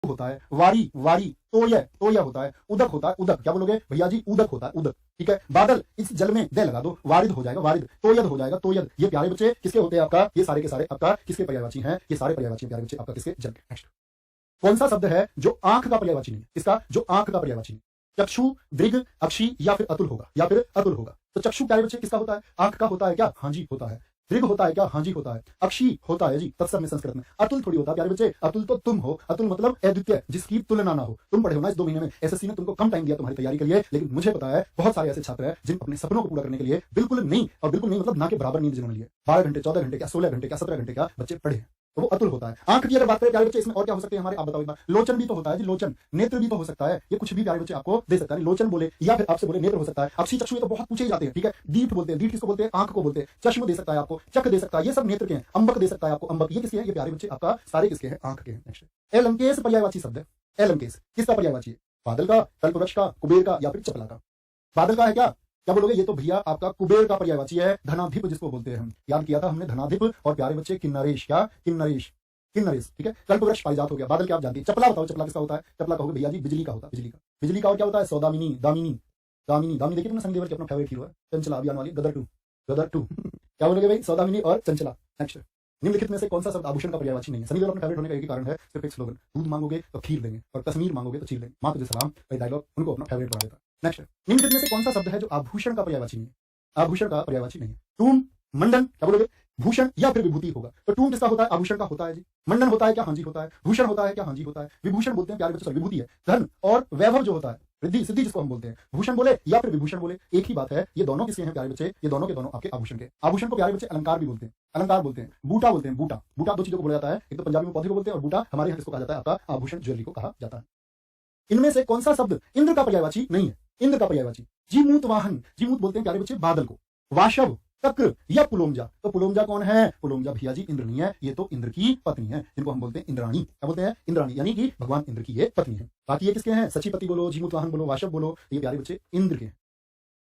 होता है, वारी वारी, तोय होता है, उदक होता है, उदक। क्या बोलोगे भैया जी? उदक होता है, उदक। ठीक है। बादल, इस जल में दे लगा दो, वारिद हो जाएगा, वारिद। तोयद हो जाएगा, तोयद। ये प्यारे बच्चे किसके होते हैं? आपका ये सारे के सारे आपका किसके पर्यायवाची हैं? ये सारे पर्यायवाची प्यारे बच्चे आपका किसके? जल के। नेक्स्ट, कौन सा शब्द है जो आंख का पर्यायवाची नहीं है? किसका? जो आंख का पर्यायवाची नहीं। चक्षु, दृग, अक्षी या फिर अतुल होगा, या फिर अतुल होगा। तो चक्षु प्यारे बच्चे किसका होता है? आंख का होता है क्या? हाँ जी होता है। दृग होता है क्या? हाँ जी होता है। अक्षी होता है जी, तत्सम में संस्कृत में। अतुल थोड़ी होता है प्यारे बच्चे। अतुल तो तुम हो। अतुल मतलब अद्वितीय, जिसकी तुलना ना हो। तुम पढ़े हो ना इस 2 महीने में, एसएससी ने तुमको कम टाइम दिया तुम्हारी तैयारी के लिए, लेकिन मुझे पता है बहुत सारे ऐसे छात्र हैं जिन अपने सपनों को पूरा करने के लिए बिल्कुल नहीं, और बिल्कुल नहीं मतलब ना के बराबर नींद जिन्होंने लिए 12 घंटे, 14 घंटे, क्या 16 घंटे, क्या 17 घंटे का बच्चे पढ़े हैं, तो वो अतुल होता है। आंख की अगर बात करें प्यारे बच्चे, इसमें और क्या हो सकते हैं हमारे? आप बताओ एक बार। लोचन भी तो होता है जी, लोचन। नेत्र भी तो हो सकता है। ये कुछ भी प्यारे बच्चे आपको दे सकता है। लोचन बोले या फिर आपसे बोले नेत्र हो सकता है। अक्षी, चक्षु ये तो बहुत पूछे ही जाते हैं। ठीक है। दीठ बोलते हैं, दीठ किसको बोलते हैं? आंख को बोलते हैं। चश्म दे सकता है आपको, चक दे सकता है, ये सब नेत्र के हैं। अंबक दे सकता है आपको, अंबक। ये किसके हैं? ये प्यारे बच्चे आपका सारे किसके हैं? आंख के हैं। नेक्स्ट, एलंकेश पर्यायवाची शब्द है। एलंकेश किसका पर्यायवाची है? बादल का, कल्पवृक्ष का, कुबेर का या फिर चपला का? बादल का है क्या? क्या बोलोगे? ये तो भैया आपका कुबेर का पर्यायवाची है। धनाधिप जिसको बोलते हैं हम, याद किया था हमने धनाधिप। और प्यारे बच्चे किन्नरेश, क्या? किन्नरेश, किन्नरेश। ठीक है। कल्पवृक्ष पारिजात हो गया। बादल क्या आप जानते हैं? चपला बताओ, चपला किसका होता है? चपला कहोगे भैया जी बिजली का होता है, बिजली का। बिजली का और क्या होता है? सौदामिनी, दामिनी, दामिनी। दामिनी देखिए तुमने संदेवर के अपना फेवरेट हीरो है, चंचला अभियान वाली, गदर 2, गदर 2 क्या बोलोगे भाई? सौदामिनी और चंचला। नेक्स्ट, निम्नलिखित में से कौन सा शब्द आभूषण का पर्यायवाची नहीं है? सनी देओल अपने फेवरेट होने का एक ही कारण है, सिर्फ एक स्लोगन, दूध मांगोगे तो खीर देंगे और कश्मीर मांगोगे तो चीर देंगे। माँ तुझे सलाम, भाई डायलॉग उनको अपना फेवरेट बना देता है। नेक्स्ट, निम्नलिखित में से कौन सा शब्द है जो आभूषण का पर्यायवाची नहीं है? आभूषण का पर्यायवाची नहीं है। टूम, मंडन, क्या बोलोगे? भूषण या फिर विभूति होगा। तो टूम किसका होता है? आभूषण का होता है जी। मंडन होता है क्या? हाँ जी होता है। भूषण होता है क्या? हाँ जी होता है। विभूषण बोलते हैं प्यारे बच्चों, विभूति है। धन और वैभव जो होता है, रिद्धि सिद्धि जिसको हम बोलते हैं, भूषण बोले या फिर विभूषण बोले एक ही बात है। ये दोनों किसके हैं प्यारे बच्चे? ये दोनों के दोनों आपके आभूषण के। आभूषण को प्यारे बच्चे अलंकार भी बोलते हैं, अलंकार बोलते हैं, बूटा बोलते हैं, बूटा। बूटा 2 चीजों को बोला जाता है, एक तो पंजाबी में पौधे को बोलते हैं और बूटा हमारे यहाँ इसको कहा जाता है आपका आभूषण, ज्वेलरी को कहा जाता है। इनमें से कौन सा शब्द इंद्र का पर्यायवाची नहीं है? इंद्र का पर्यायवाची जीमूत वाहन, जीमूत बोलते हैं प्यारे बच्चे बादल को। वाशव, तक्र या पुलोमजा। तो पुलोमजा कौन है? पुलोमजा भैया जी इंद्र नहीं है, ये तो इंद्र की पत्नी है, जिनको हम बोलते हैं इंद्राणी। क्या बोलते हैं? इंद्राणी, यानी कि भगवान इंद्र की ये पत्नी है। बाकी ये किसके हैं? सचीपति बोलो, जीमूत वाहन बोलो, वाशव बोलो, ये प्यारे बच्चे इंद्र के हैं।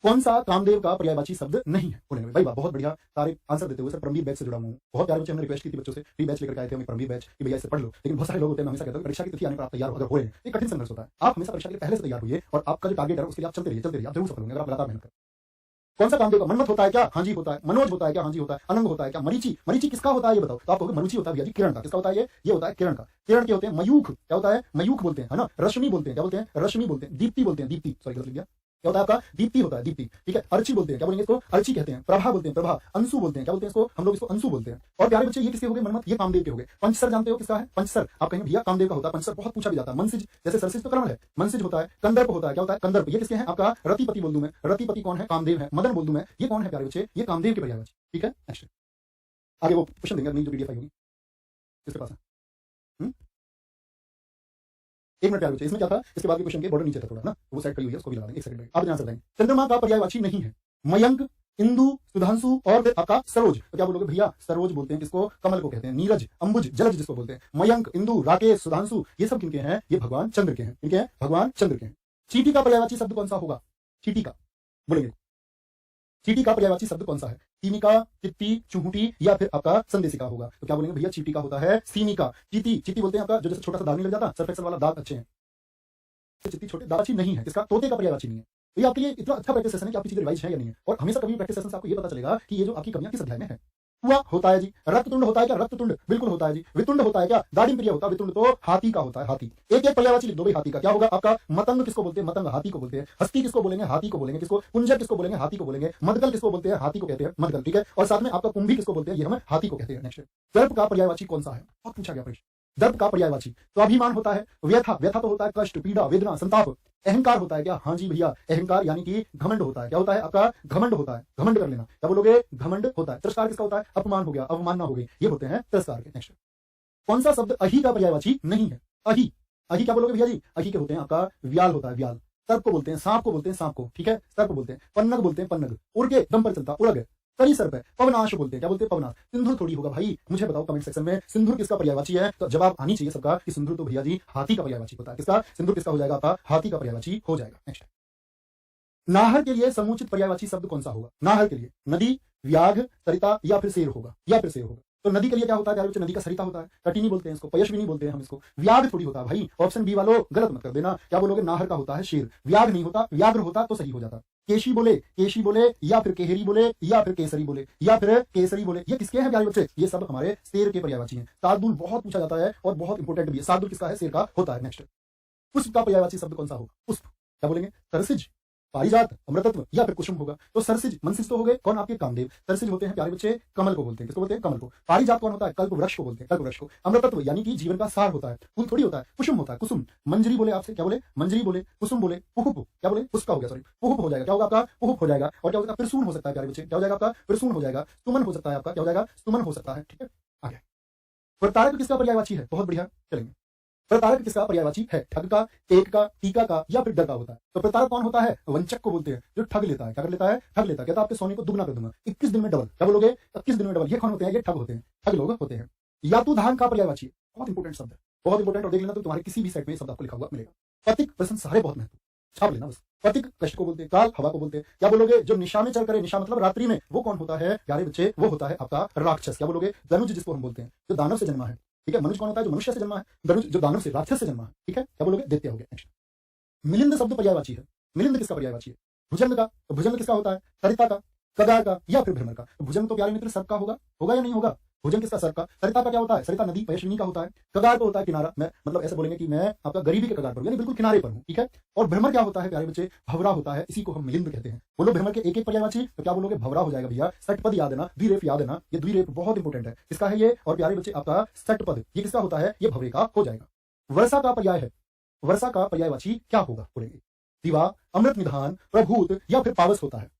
कौन सा कामदेव का पर्यायवाची शब्द नहीं है? बोलेंगे भाई वाह बहुत बढ़िया सारे आंसर देते हुए। सर परमवीर बैच से जुड़ा हूँ। बहुत प्यारे बच्चे हमने रिक्वेस्ट की थी बच्चों से, फ्री बैच लेकर आए थे हमें परमवीर बैच कि भैया इसे पढ़ लो, लेकिन बहुत सारे लोग होते हैं हमेशा कहते हैं परीक्षा की तिथि आने पर आप तैयार हो, अगर हो रहे हैं एक कठिन संघर्ष होता है। आप हमेशा परीक्षा के लिए पहले से तैयार होइए और आपका जो टारगेट है उसके लिए आप चलते रहिए, आप जरूर सफल होंगे अगर आप लगातार मेहनत करें। कौन सा कामदेव का? मनमत होता है क्या? हाँ जी होता है। मनोज होता है क्या? हाँ जी होता है। अनंग होता है क्या? मरीचि, मरीचि किसका होता है ये बताओ? तो आप कहोगे मरीचि होता है भैया जी किरण का। किसका होता है ये होता है किरण का। किरण के होते हैं मयूख, क्या होता है? मयूख बोलते हैं, है ना। रश्मि बोलते हैं, क्या बोलते हैं? रश्मि बोलते हैं। दीप्ति बोलते हैं, दीप्ति, सॉरी गलत लिख दिया, क्या होता है आपका? दीप्ति होता है, दीप्ति। ठीक है। अर्ची बोलते हैं, क्या बोलेंगे इसको? अर्ची कहते हैं। प्रभा बोलते हैं, प्रभा। अंशु बोलते हैं, क्या बोलते हैं इसको? हम लोग इसको अंशु बोलते हैं। और प्यारे बच्चे ये किसके हो गए? मनमत, ये कामदेव के हो गए। पंचसर जानते हो किसका है? पंचसर आप कहेंगे भैया कामदेव का होता है। पंचसर बहुत पूछा भी जाता है। मनसिज, जैसे सरसिज तो करण है, मनसिज होता है। कंदर्प होता है, क्या होता है? कंदर्प। ये किसके हैं? आपका रतिपति बोल दूं मैं। रतिपति कौन है? कामदेव है। मदन बोल दूं मैं, ये कौन है प्यारे बच्चे? ये कामदेव के पर्यायवाची। ठीक है। नेक्स्ट, आगे वो क्वेश्चन देंगे अपनी जो पीडीएफ आई होगी, किसके पास है? एक मिनट प्यारे बच्चे, इसमें क्या था? इसके बाद के क्वेश्चन के बॉर्डर नीचे था थोड़ा ना, वो साइड करी हुई है, उसको भी लगा देंगे। एक सेकंड आप आंसर देंगे। चंद्रमा का पर्यायवाची नहीं है। मयंक, इंदु, सुधांशु और फिर आपका सरोज। तो क्या बोलोगे भैया? सरोज बोलते हैं किसको? कमल को कहते हैं। नीरज, अंबुज, जलज जिसको बोलते हैं। मयंक, इंदु, राकेश, सुधांशु, ये सब किनके हैं? ये भगवान चंद्र के हैं। किनके हैं? भगवान चंद्र के हैं। चीटी का पर्यायवाची शब्द कौन सा होगा? चीटी का बोलेंगे, चीटी का पर्यायवाची शब्द कौन सा है? सीमिका, चित्ती, चूहुटी या फिर आपका संदेशिका होगा। तो क्या बोलेंगे भैया? चीटी का होता है सीमिका। चीटी, चीटी बोलते हैं आपका जो जैसे छोटा सा दाग नहीं लग जाता, सरफेक्सल वाला दाग अच्छे हैं। चित्ती छोटे दाग अच्छी नहीं है, इसका तोते का पर्यायवाची नहीं है। तो ये आपके लिए इतना अच्छा प्रैक्टिस सेशन है कि आपकी चीजें रिवाइज है या नहीं है। और हमेशा कभी प्रैक्टिस सेशन से आपको ये पता चलेगा कि ये जो आपकी कमियां किस अध्याय में है। हुआ होता है जी। रक्ततुंड होता है क्या? रक्ततुंड बिल्कुल होता है जी। वितुंड होता है क्या? दाढ़ी प्रिय होता है। वितुंड तो हाथी का होता है, हाथी। एक एक पर्यायवाची लिख दो भाई हाथी का। क्या होगा आपका? मतंग किसको बोलते हैं? मतंग हाथी को बोलते हैं। हस्ती किसको बोलेंगे? हाथी को बोलेंगे। किसको? कुंजर किसको बोलेंगे? हाथी को बोलेंगे। मदगल किसको बोलते हैं? हाथी को कहते हैं मदगल। ठीक है। और साथ में आपका कुंभी किसको बोलते हैं? ये हम हाथी को कहते हैं। नेक्स्ट, दर्प का पर्यायवाची कौन सा है? बहुत पूछा गया प्रश्न। दर्प का पर्यायवाची तो अभिमान होता है। व्यथा, व्यथा तो होता है कष्ट, पीड़ा, वेदना, संताप। अहंकार होता है क्या? हाँ जी भैया अहंकार यानी कि घमंड होता है। क्या होता है आपका? घमंड होता है, घमंड कर लेना। क्या बोलोगे? घमंड होता है। तिरस्कार किसका होता है? अपमान हो गया, अवमानना हो गई, ये होते हैं तिरस्कार के। नेक्स्ट, कौन सा शब्द अही का पर्यायवाची नहीं है? अही, अही क्या बोलोगे भैया जी? अही के होते हैं आपका व्याल होता है, व्याल। सर्प को बोलते हैं, सांप को बोलते हैं सांप को। ठीक है। सर्प बोलते हैं। पन्नग बोलते हैं पन्नग, उड़ के दम पर चलता, उड़ग है। करी सर्प है। पवनाश बोलते हैं, क्या बोलते हैं? पवनाश। सिंधुर थोड़ी होगा भाई, मुझे बताओ कमेंट सेक्शन में सिंधुर किसका पर्यायवाची है? तो जवाब आनी चाहिए सबका कि सिंधुर तो भैया जी हाथी का पर्यायवाची होता है। किसका? सिंधुर किसका हो जाएगा आपका? हाथी का पर्यायवाची हो जाएगा। नेक्स्ट, नाहर के लिए समुचित पर्यायवाची शब्द कौन सा होगा? नाहर के लिए नदी, व्याघ, सरिता या फिर शेर होगा, या फिर शेर होगा। तो नदी के लिए क्या होता है प्यारे बच्चे, नदी का सरिता होता है, तटिनी बोलते हैं इसको, पयस्विनी बोलते हैं हम इसको। व्याघ्र थोड़ी होता है भाई, ऑप्शन बी वालों गलत मत कर देना। क्या बोलोगे, नाहर का होता है शेर, व्याघ्र नहीं होता, व्याघ्र होता तो सही हो जाता। केशी बोले या फिर केहरी बोले या फिर केसरी बोले या फिर केसरी बोले, ये किसके हैं प्यारे बच्चे, ये सब हमारे शेर के पर्यायवाची हैं। शार्दुल बहुत पूछा जाता है और बहुत इंपॉर्टेंट भी है। शार्दुल किसका है, शेर का होता है। नेक्स्ट, पुष्प का पर्यायवाची शब्द कौन सा होगा, पुष्प क्या बोलेंगे, सरसिज, पारिजात, अमृतत्व या फिर कुसुम होगा। तो सरसिज, मनसिज तो हो गए, कौन आपके कामदेव। सरसिज होते हैं प्यारे बच्चे कमल को बोलते हैं, किसको बोलते हैं, कमल को। पारिजात कौन होता है, कल्प वृक्ष को बोलते हैं, कल्प वृक्ष को। अमृतत्व यानी कि जीवन का सार होता है, फूल थोड़ी होता है। कुसुम होता है, कुसुम। मंजरी बोले आपसे, क्या बोले, मंजरी बोले, कुसुम बोले, पुहुप क्या बोले, पुष्प का हो गया, सॉरी पुहुप हो जाएगा, क्या होगा आपका, पुहुप हो जाएगा। और क्या होगा, पिरसून हो सकता है प्यारे बच्चे, क्या हो जाएगा आपका, पिरसून हो जाएगा। सुमन हो सकता है आपका, क्या हो जाएगा, सुमन हो सकता है। ठीक है, आगे। प्रतारक किसका पर्यायवाची है, बहुत बढ़िया, चलेंगे। प्रतारक किसका पर्यायवाची है, ठग का, टेक का, टीका का या फिर डर का होता है। तो प्रतारक कौन होता है, वंचक को बोलते हैं, जो ठग लेता है। क्या कर लेता है, ठग लेता है। कहता है आपके सोने को दुगना कर दूंगा, 21 दिन में डबल। क्या बोलोगे, 21 दिन में डबल। ये कौन होते हैं, ये ठग होते हैं, ठग लोग होते हैं। यातुधान का पर्यायवाची, बहुत इंपॉर्टेंट शब्द है, बहुत इंपॉर्टेंट। और देख लेना तो तुम्हारे किसी भी सेट में शब्द आपको लिखा हुआ मिलेगा। पथिक, प्रश्न सारे बहुत महत्व, छाप लेना बस। पथिक कष्ट को बोलते हैं, काल हवा को बोलते हैं। क्या बोलोगे, जो निशा में चल करे, निशा मतलब रात्रि में, वो कौन होता है प्यारे बच्चे, वो होता है आपका राक्षस। क्या बोलोगे, धनुज जिसको हम बोलते हैं, जो दानव से जन्मा है। ठीक है, मनुष्य कौन होता है, जो मनुष्य से जन्मा है। धनुष जो दानव से, राक्षस से जन्मा है। ठीक है, क्या बोलोगे, दैत्य हो गया। नेक्स्ट, मिलिंद शब्द पर्यायवाची है। मिलिंद किसका पर्यायवाची है, भुजंग का। तो भुजंग किसका होता है, सरिता का, कगार का या फिर भ्रमर का। तो भुजंग तो प्यारे मित्र सर्प का होगा या नहीं होगा, भुजंग किसका, सर्प का। सरिता का क्या होता है, सरिता नदी पयस्विनी का होता है। कगार तो होता है किनारा, मैं मतलब ऐसे बोलेंगे कि मैं आपका गरीबी के कगार पर हूं, यानी बिल्कुल किनारे पर हूं। ठीक है, और भ्रमर क्या होता है प्यारे बच्चे, भवरा होता है, इसी को हम मिलिंद कहते हैं। बोलो भ्रमर के एक एक पर्यायवाची, तो क्या बोलोगे, भवरा हो जाएगा भैया। सटपद याद है ना, द्विरेफ याद है ना, ये द्विरेफ बहुत इंपॉर्टेंट है। किसका है ये, और प्यारे बच्चे आपका सटपद, ये किसका होता है, ये भवरे का हो जाएगा। वर्षा का पर्याय है, वर्षा का पर्यायवाची क्या होगा बोलेंगे, दिवा, अमृत निधान, प्रभूत या फिर पावस होता है।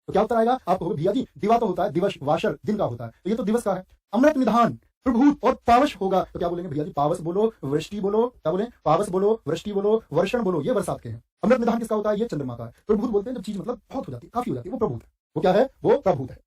तो क्या उत्तर आएगा आपको, भैया जी दिवा तो होता है, दिवस वाशर दिन का होता है, तो ये तो दिवस का है। अमृत निधान, प्रभूत और पावश होगा, तो क्या बोलेंगे भैया जी, पावस बोलो, वृष्टि बोलो। क्या बोले, पावस बोलो, वृष्टि बोलो, वर्षण बोलो, ये बरसात के हैं। अमृत निधान किसका होता है, ये चंद्रमा का है। प्रभूत बोलते हैं जब चीज मतलब बहुत हो जाती है, काफी हो जाती है, वो प्रभूत है। वो क्या है, वो प्रभूत है।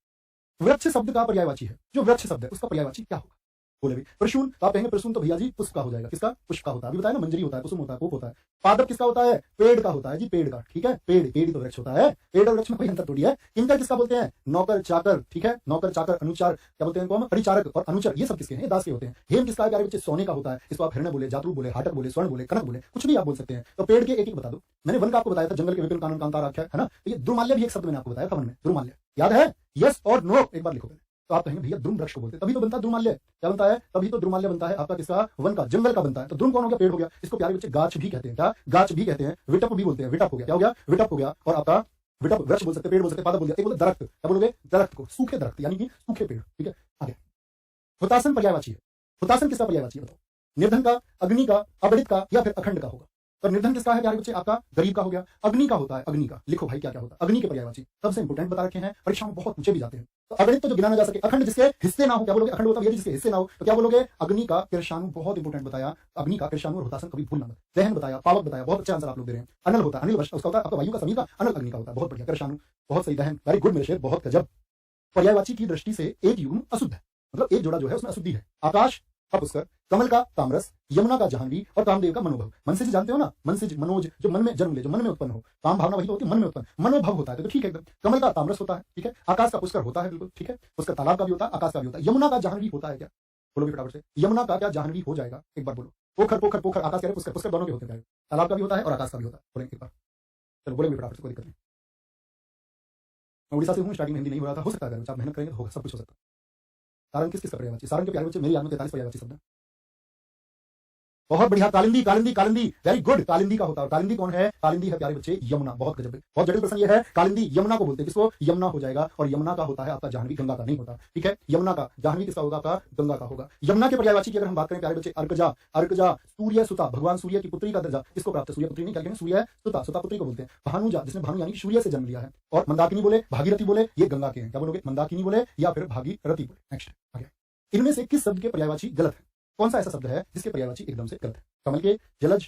वृक्ष शब्द का पर्यायवाची है, जो वृक्ष शब्द है उसका पर्यायवाची क्या होगा बोले भी, प्रसून। तो आप कहेंगे प्रसून तो भैया जी पुष्प का हो जाएगा, किसका, पुष्प का होता है। अभी बताया ना, मंजरी होता है, कुसुम होता है, पुष्प होता है। पादप किसका होता है, पेड़ का होता है जी, पेड़ का। ठीक है, पेड़ तो वृक्ष होता है, पेड़ और वृक्ष में कोई अंतर थोड़ी है। किंकर किसका बोलते हैं, नौकर चाकर। ठीक है, नौकर चाकर, अनुचार क्या बोलते हैं इनको हम, परिचारक और अनुचर, ये सब किसके हैं, दास के होते हैं। हेम किसका है प्यारे बच्चे, सोने का होता है, इसको आप हिरण्य बोले, जातरू बोले, हाटक बोले, स्वर्ण बोले, कनक बोले, कुछ भी आप बोल सकते हैं। तो पेड़ के एक एक बता दो। मैंने वन का आपको बताया था, जंगल के विपिन कानन कांतार आख्या है ना, तो ये दुर्माल्य भी एक शब्द मैंने आपको बताया था वन में, दुर्माल्य याद है, यस और नो एक बार लिखो। तो आप कहेंगे भैया द्रुम वृक्ष को बोलते हैं, तभी तो बनता है द्रुमाल्य। क्या बनता है, तभी तो द्रुमाल्य बनता है आपका, किसका, वन का, जंगल का बनता है। तो द्रुम कौन हो गया, पेड़ हो गया। इसको प्यारे बच्चे गाछ भी कहते हैं, क्या, गाछ भी कहते हैं। विटप भी बोलते हैं, विटप हो गया, क्या हो गया, विटप हो गया। और आपका विटप वृक्ष बोल सकते, पेड़ बोल सकते, पादप बोल दिया। एक बोलते दरख्त, क्या बोलोगे, दरख्त को, सूखे दरख्त यानी कि सूखे पेड़। ठीक है, आगे। हुतासन पर्यायवाची है, हुतासन किसका पर्यायवाची है बताओ, निर्धन का, अग्नि का, अबड़ित का या फिर अखंड का होगा। तो निर्धन किसका है प्यारे बच्चे, आपका गरीब का हो गया। अग्नि का होता है, अग्नि का लिखो भाई क्या क्या होता है, अग्नि के पर्यायवाची सबसे इंपोर्टेंट बता रखे हैं, परीक्षा में बहुत पूछे भी जाते हैं। तो अगणित तो जो गिना ना जा सके, अखंड जिसके हिस्से ना हो, क्या बोलोगे, अखंड होता है जिसके हिस्से ना हो, तो क्या बोलोगे, अग्नि का कृषाणु, बहुत इंपोर्टेंट बताया। अग्नि का कृषाणु और हुतासन कभी भूलना मत। दहन बताया, पावक बताया, बहुत अच्छा आंसर आप लोग दे रहे हैं। अनल होता है, अनिल उसका होता है आपका वायु का, समीर का, अनल अग्नि का होता है, बहुत बढ़िया। कृषाणु बहुत सही, दहन वेरी गुड मेरे शेर, बहुत गजब। पर्यायवाची की दृष्टि से एक युग्म अशुद्ध है, मतलब एक जोड़ा जो है उसमें अशुद्धि है। आकाश का पुष्कर, कमल का तामरस, यमुना का जाह्नवी और कामदेव का मनोभव। मनसिज जानते हो ना, मनसिज मनोज, जो मन में जन्म ले, जो मन में उत्पन्न हो। काम भावना वही तो होती है मन में उत्पन्न, मनोभव होता है, तो ठीक है एकदम। कमल का तामरस होता है, ठीक है। आकाश का पुष्कर होता है, बिल्कुल ठीक है। पुष्कर तालाब का भी होता है, आकाश का भी होता है। यमुना का जाह्नवी होता है क्या, बोलोगे फटाफट से, यमुना का क्या जाह्नवी हो जाएगा, एक बार बोलो। पोखर पोखर पोखर, आकाश कह रहे पुष्कर, पुष्कर दोनों के होते हैं, तालाब का भी होता है और आकाश का भी होता है, बोलेंगे एक बार, चलो बोलेंगे फटाफट से, कोई दिक्कत नहीं। मैं उड़ीसा से हूँ, स्टार्टिंग में हिंदी नहीं हो रहा था, हो सकता है आप मेहनत करेंगे तो होगा, सब कुछ हो सकता है। सारंग किसका पर्यायवाची, सारंग के प्यारे बच्चे मेरी याद में 43 पर्यायवाची शब्द है। बहुत बढ़िया, कालिंदी कालिंदी कालिंदी, वेरी गुड। कालिंदी का होता है, कालिंदी कौन है, कालिंदी है प्यारे बच्चे यमुना, बहुत गजब। बहुत जटिल प्रश्न ये है, कालिंदी यमुना को बोलते हैं, किसको, यमुना हो जाएगा। और यमुना का होता है आपका जाह्नवी, गंगा का नहीं होता, ठीक है। यमुना का जाह्नवी किसका होगा, आपका गंगा का होगा। यमुना के पर्यायवाची की अगर हम बात करें प्यारे बच्चे, अर्कजा, अर्कजा सूर्य सुता, भगवान सूर्य की पुत्री का दर्जा किसको प्राप्त है, सूर्य पुत्री नहीं, क्या कहेंगे, सूर्य सुता, सुता पुत्री को बोलते हैं। भानुजा, जिसने भानु यानी कि सूर्य से जन्म लिया है। और मंदाकिनी बोले, भागीरथी बोले, ये गंगा के हैं, क्या बोलोगे, मंदाकिनी बोले या फिर भागीरथी बोले। नेक्स्ट आगे, इनमें से किस शब्द के पर्यायवाची गलत है, कौन सा ऐसा शब्द है जिसके पर्यायवाची एकदम से गलत है। कमल के जलज,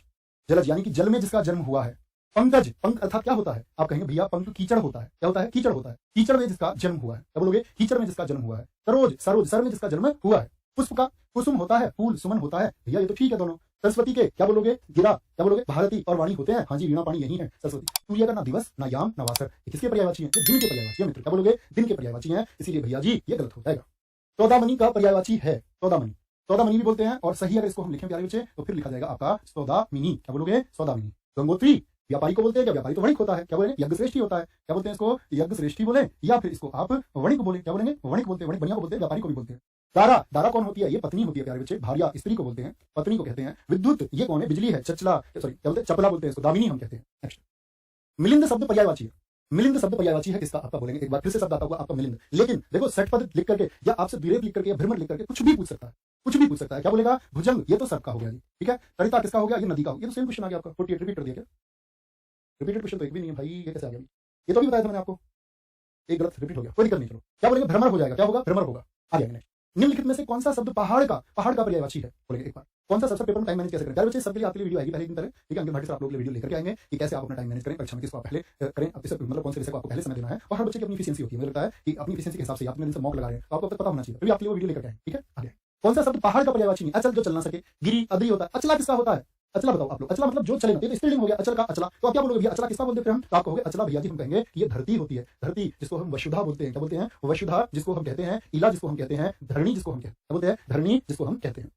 जलज यानी कि जल में जिसका जन्म हुआ है। पंकज, पंक अर्थात क्या होता है, आप कहेंगे भैया पंक कीचड़ होता है, क्या होता है, कीचड़ होता है। कीचड़ में जिसका जन्म हुआ है, क्या बोलोगे, कीचड़ में जिसका जन्म हुआ है। सरोज, सरोज सर में जिसका जन्म हुआ है। पुष्प का कुसुम होता है, फूल सुमन होता है, भैया ये तो ठीक है दोनों। सरस्वती के क्या बोलोगे, गिरा, क्या बोलोगे, भारती और वाणी होते हैं, हाँ जी, वीणा पाणी यही है सरस्वती। सूर्य का ना दिवस ना याम ना वासर, किसके पर्यायवाची है, दिन के पर्यायवाची है मित्र, क्या बोलोगे, दिन के पर्यायवाची है, इसीलिए भैया जी ये गलत हो जाएगा। सौदामनी का पर्यायवाची है सौदामनी, सौदामनी भी बोलते हैं। और सही अगर इसको हम लिखें प्यारे बच्चे तो फिर लिखा जाएगा आपका सौदामिनी। क्या बोलोगे? सौदामिनी। गंगोत्री व्यापारी को बोलते हैं, क्या व्यापारी तो वणिक होता है, क्या बोलेंगे? यज्ञश्रेष्ठी होता है, क्या बोलते हैं इसको? यज्ञश्रेष्ठी बोले, या फिर इसको आप वणिक बोले, क्या बोलेंगे? वणिक बोलते हैं, वणिक बढ़िया को बोलते हैं, व्यापारी को भी बोलते हैं। दारा, दारा कौन होती है? ये पत्नी होती है प्यारे बच्चे, भार्या स्त्री को बोलते हैं, पत्नी को कहते हैं। विद्युत ये कौन है? बिजली है, चचला सॉरी क्या बोलते हैं? चपला बोलते हैं इसको, दामिनी हम कहते हैं। नेक्स्ट, मिलिंद शब्द पर्यायवाची है। मिलिंद शब्द पर्यायवाची है किसका? आपका बोलेंगे एक बार फिर से शब्द आता होगा आपका मिलिंद। लेकिन देखो सेट पद लिख करके या आपसे विरेप लिख करके या भ्रमर लिख करके कुछ भी पूछ सकता है, कुछ भी पूछ सकता है। क्या बोलेगा? भुजंग ये तो सर्प का हो गया जी, ठीक है। तरिता किसका हो गया? ये नदी का हो गया। ये तो सेम क्वेश्चन आ गया आपका। 48 रिपीट कर दिया क्या? रिपीटेड क्वेश्चन तो एक भी नहीं है भाई, ये कैसे आ गया? ये तो भी बताया था मैंने आपको, एक गलत रिपीट हो गया, कोई दिक्कत नहीं। चलो क्या बोलेंगे? भ्रमर हो जाएगा। क्या होगा? भ्रमर होगा। आ जाएगा नेक्स्ट। निम्नलिखित में से कौन सा शब्द पहाड़ का पर्यायवाची है? बोलेंगे एक बार। कौन सा सबसे पेपर में टाइम मैनेज कैसे करें? बच्चे सबके लिए आपके लिए वीडियो आएगी पहले दिन तरह, ठीक है। अंकित भाटी से आप लोग के लिए वीडियो लेकर के आएंगे कि कैसे आप अपना टाइम मैनेज करें, परीक्षा में किसको आप पहले करें, अब मतलब कौन से विषय को आपको पहले समय देना है। और हर बच्चे की अपनी एफिशिएंसी होती है, मुझे लगता है कि अपनी एफिशिएंसी के हिसाब से आप दिन से मॉक लगा रहे हैं तो आपको अब तक पता होना चाहिए, तभी आपके लिए वीडियो लेकर आए, ठीक है। आगे कौन सा शब्द पहाड़ का पर्यायवाची नहीं? अचल जो चल ना सके, गिरी अद्री होता है। अचला किसका होता है? अचला बताओ आप लोग। अचला मतलब जो चले ना, ये तो स्त्रीलिंग हो गया, अचल का अचला। तो आप क्या बोलोगे भैया? अचला किसका बोलते हैं हम? तो आप कहोगे अचला भैया जी हम कहेंगे कि ये धरती होती है, धरती जिसको हम वसुधा बोलते हैं। क्या बोलते हैं? वसुधा जिसको हम कहते हैं, इला जिसको हम कहते हैं, धरणी जिसको हम कहते हैं, क्या बोलते हैं? धरणी जिसको हम कहते हैं।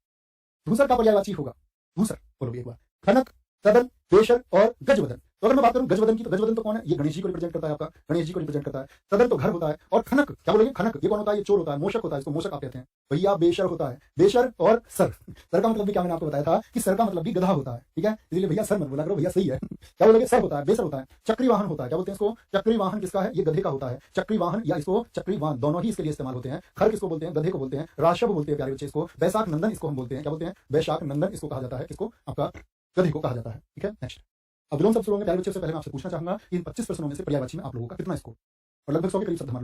धूसर का पर्यायवाची होगा, धूसर बोलोगे एक बार। खनक, सदन, बेशर और गजवदन। तो अगर मैं बात करूं गजवदन की, तो गजवदन तो कौन है? ये गणेश जी को रिप्रेजेंट करता है, आपका गणेश जी को रिप्रेजेंट करता है। सदन तो घर होता है। और खनक क्या बोलेंगे? खनक ये कौन होता है? ये चोर होता है, मोशक होता है, इसको मोशक आप कहते हैं। भैया बेशर होता है, बेशर और सर। सर का मतलब भी क्या मैंने आपको बताया था कि सर का मतलब भी गधा होता है, ठीक है। इसलिए भैया सर मत बोला करो, भैया सही है। क्या बोलेंगे? सर होता है, बेसर होता है। चक्री वाहन होता है, क्या बोलते हैं इसको? चक्री वाहन किसका है? ये गधे का होता है। चक्री वाहन या इसको चक्री वाहन दोनों ही इसके लिए इस्तेमाल होते हैं। खर किसको बोलते हैं? गधे को बोलते हैं। राशव बोलते हैं प्यारे बच्चे इसको। बैसाख नंदन इसको हम बोलते हैं, क्या बोलते हैं? बैशाख नंदन इसको कहा जाता है, किसको? आपका गधे को कहा जाता है, ठीक है। नेक्स्ट, अब विलोम शब्द शुरू होंगे प्यारे बच्चे से पहले मैं आपसे पूछना चाहूंगा इन 25 प्रश्नों में से पर्यायवाची में आप लोगों का कितना स्कोर? और लगभग 100 के करीब शब्द हमारे